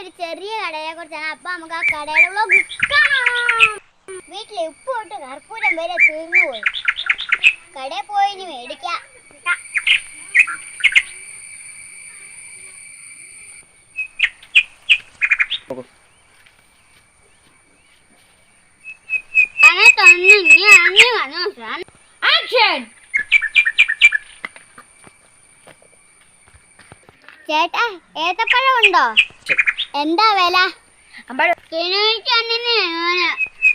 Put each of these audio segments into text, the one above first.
ഒരു ചെറിയ കടയെ കുറിച്ചാണ്. അപ്പൊ നമുക്ക് ആ കടയുടെ വീട്ടിൽ ഉപ്പ് തൊട്ട് കർപ്പൂരം വരെ തീർന്നു പോയി. കടയിൽ പോയി ഇനി മേടിക്കാം. ചേട്ടാ ഏത്തപ്പഴം ഉണ്ടോ? എന്താ വില?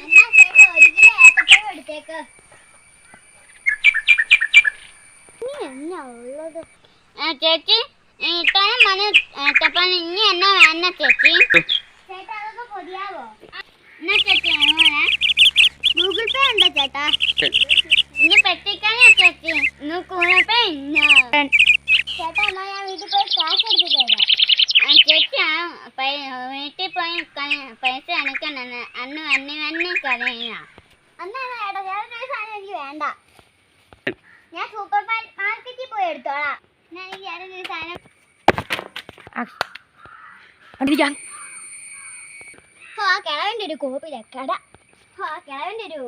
എന്നാ ചേട്ടാ 1 കിലോ ഏത്തപ്പഴം എടുത്തേക്ക്. ചേച്ചി ഇത്രയും മണി ഏത്തപ്പഴം ഇനി എന്നാ വേണ്ട ചേച്ചി? ചേട്ടാ അതൊക്കെ പൊതിയാവോ? എന്നാ ചേച്ചി ഗൂഗിൾ പേ ഉണ്ടോ ചേട്ടാ? ഇനി പറ്റിക്കാനാ ചേച്ചി. ഗൂഗിൾ പേ ഇല്ല ചേട്ടാ. എന്നാ ഞാൻ വീട്ടിൽ പോയി ക്യാഷ് എടുത്ത് തരാം. ചേച്ചി വീട്ടിൽ പോയി പൈസ അടയ്ക്കണ്ട. അന്ന് കരയുക. അന്നാണ് ചേട്ടാ വേറെ സാധനം എനിക്ക് വേണ്ട. ഞാൻ സൂപ്പർ മാർക്കറ്റിൽ പോയി എടുത്തോളാം. ഞാൻ എനിക്ക് വേറെ സാധനം ആ കിളവൻ്റെ ഒരു കോപ്പിലെ കട. ആ കിളവൻ്റെ ഒരു